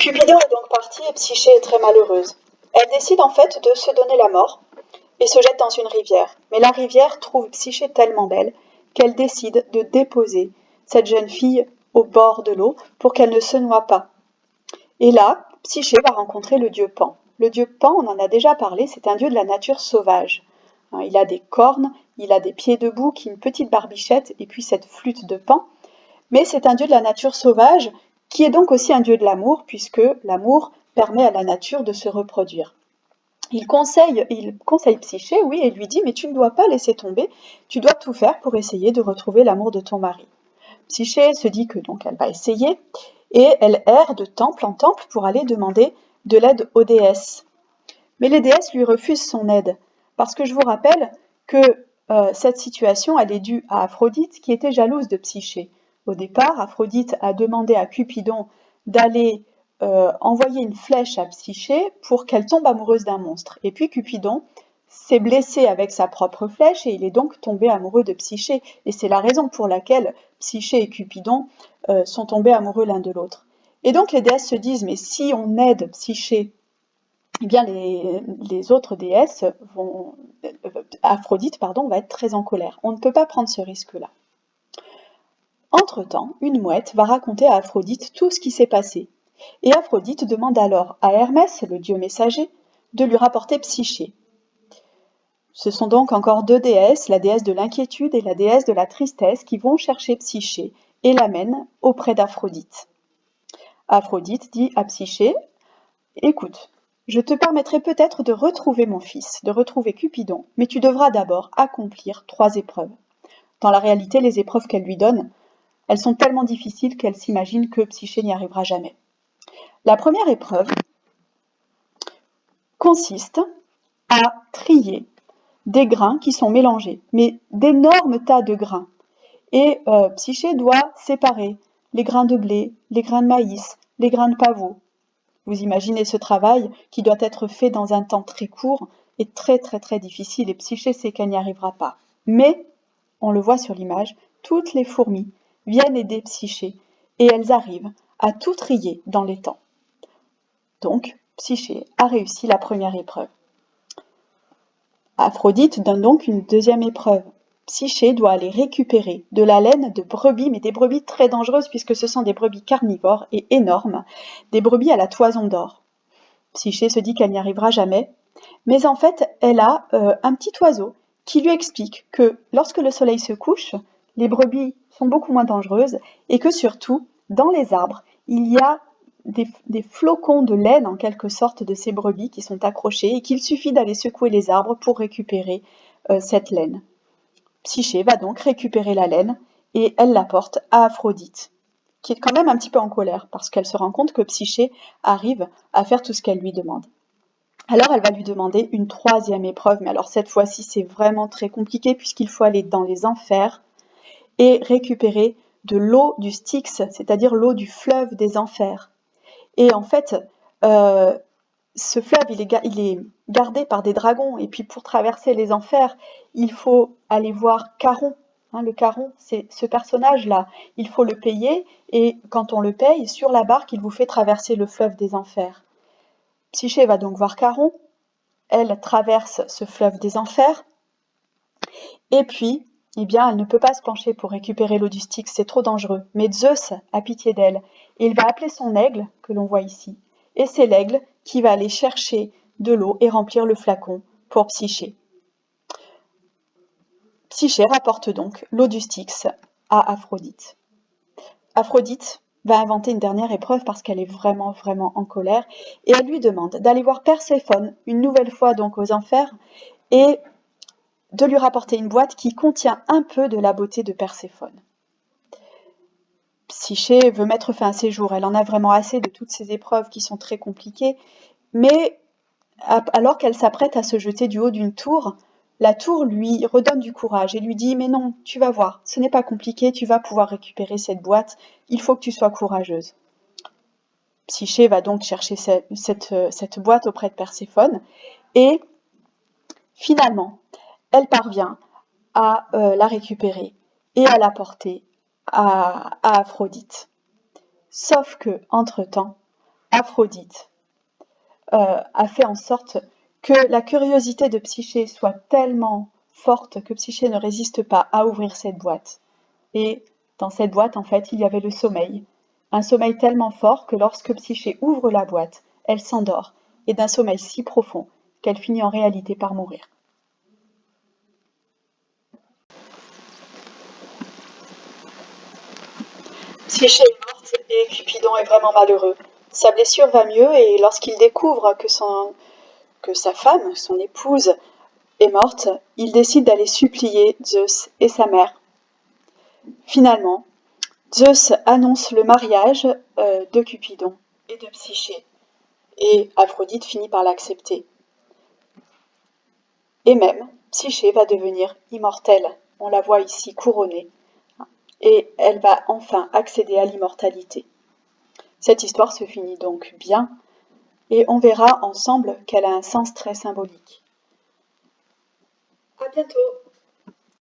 Cupidon est donc parti et Psyché est très malheureuse. Elle décide en fait de se donner la mort et se jette dans une rivière. Mais la rivière trouve Psyché tellement belle qu'elle décide de déposer cette jeune fille au bord de l'eau pour qu'elle ne se noie pas. Et là, Psyché va rencontrer le dieu Pan. Le dieu Pan, on en a déjà parlé, c'est un dieu de la nature sauvage. Il a des cornes, il a des pieds de bouc, une petite barbichette et puis cette flûte de Pan. Mais c'est un dieu de la nature sauvage qui est donc aussi un dieu de l'amour, puisque l'amour permet à la nature de se reproduire. Il conseille Psyché, oui, et lui dit « Mais tu ne dois pas laisser tomber, tu dois tout faire pour essayer de retrouver l'amour de ton mari. » Psyché se dit que donc elle va essayer, et elle erre de temple en temple pour aller demander de l'aide aux déesses. Mais les déesses lui refusent son aide, parce que je vous rappelle que cette situation, elle est due à Aphrodite, qui était jalouse de Psyché. Au départ, Aphrodite a demandé à Cupidon d'aller envoyer une flèche à Psyché pour qu'elle tombe amoureuse d'un monstre. Et puis Cupidon s'est blessé avec sa propre flèche et il est donc tombé amoureux de Psyché. Et c'est la raison pour laquelle Psyché et Cupidon sont tombés amoureux l'un de l'autre. Et donc les déesses se disent, mais si on aide Psyché, eh bien les autres déesses Aphrodite va être très en colère. On ne peut pas prendre ce risque-là. Entre-temps, une mouette va raconter à Aphrodite tout ce qui s'est passé. Et Aphrodite demande alors à Hermès, le dieu messager, de lui rapporter Psyché. Ce sont donc encore deux déesses, la déesse de l'inquiétude et la déesse de la tristesse, qui vont chercher Psyché et l'amènent auprès d'Aphrodite. Aphrodite dit à Psyché, « Écoute, je te permettrai peut-être de retrouver mon fils, de retrouver Cupidon, mais tu devras d'abord accomplir 3 épreuves. » Dans la réalité, les épreuves qu'elle lui donne, elles sont tellement difficiles qu'elle s'imagine que Psyché n'y arrivera jamais. La première épreuve consiste à trier des grains qui sont mélangés, mais d'énormes tas de grains. Et Psyché doit séparer les grains de blé, les grains de maïs, les grains de pavot. Vous imaginez ce travail qui doit être fait dans un temps très court et très très très difficile, et Psyché sait qu'elle n'y arrivera pas. Mais, on le voit sur l'image, toutes les fourmis viennent aider Psyché et elles arrivent à tout trier dans les temps. Donc, Psyché a réussi la première épreuve. Aphrodite donne donc une deuxième épreuve. Psyché doit aller récupérer de la laine de brebis, mais des brebis très dangereuses puisque ce sont des brebis carnivores et énormes, des brebis à la toison d'or. Psyché se dit qu'elle n'y arrivera jamais, mais en fait, elle a un petit oiseau qui lui explique que lorsque le soleil se couche, les brebis sont beaucoup moins dangereuses et que surtout, dans les arbres, il y a des flocons de laine en quelque sorte de ces brebis qui sont accrochés et qu'il suffit d'aller secouer les arbres pour récupérer cette laine. Psyché va donc récupérer la laine et elle l'apporte à Aphrodite, qui est quand même un petit peu en colère parce qu'elle se rend compte que Psyché arrive à faire tout ce qu'elle lui demande. Alors elle va lui demander une troisième épreuve, mais alors cette fois-ci c'est vraiment très compliqué puisqu'il faut aller dans les enfers et récupérer de l'eau du Styx, c'est-à-dire l'eau du fleuve des enfers. Et en fait, ce fleuve il est gardé par des dragons et puis pour traverser les enfers, il faut aller voir Charon. Le Charon, c'est ce personnage-là, il faut le payer et quand on le paye, sur la barque, il vous fait traverser le fleuve des enfers. Psyché va donc voir Charon, elle traverse ce fleuve des enfers, et puis, eh bien, elle ne peut pas se pencher pour récupérer l'eau du Styx, c'est trop dangereux. Mais Zeus a pitié d'elle, et il va appeler son aigle, que l'on voit ici, et c'est l'aigle qui va aller chercher de l'eau et remplir le flacon pour Psyché. Psyché rapporte donc l'eau du Styx à Aphrodite. Aphrodite va inventer une dernière épreuve parce qu'elle est vraiment en colère et elle lui demande d'aller voir Perséphone une nouvelle fois donc aux enfers et de lui rapporter une boîte qui contient un peu de la beauté de Perséphone. Psyché veut mettre fin à ses jours, elle en a vraiment assez de toutes ces épreuves qui sont très compliquées, mais alors qu'elle s'apprête à se jeter du haut d'une tour, la tour lui redonne du courage et lui dit « Mais non, tu vas voir, ce n'est pas compliqué, tu vas pouvoir récupérer cette boîte, il faut que tu sois courageuse. » Psyché va donc chercher cette boîte auprès de Perséphone et finalement, elle parvient à la récupérer et à la porter à Aphrodite. Sauf que, entre-temps, Aphrodite a fait en sorte que la curiosité de Psyché soit tellement forte que Psyché ne résiste pas à ouvrir cette boîte. Et dans cette boîte, en fait, il y avait le sommeil. Un sommeil tellement fort que lorsque Psyché ouvre la boîte, elle s'endort, et d'un sommeil si profond qu'elle finit en réalité par mourir. Psyché est morte et Cupidon est vraiment malheureux. Sa blessure va mieux et lorsqu'il découvre que sa femme, son épouse, est morte, il décide d'aller supplier Zeus et sa mère. Finalement, Zeus annonce le mariage de Cupidon et de Psyché, et Aphrodite finit par l'accepter. Et même, Psyché va devenir immortelle. On la voit ici couronnée, et elle va enfin accéder à l'immortalité. Cette histoire se finit donc bien, et on verra ensemble qu'elle a un sens très symbolique. À bientôt!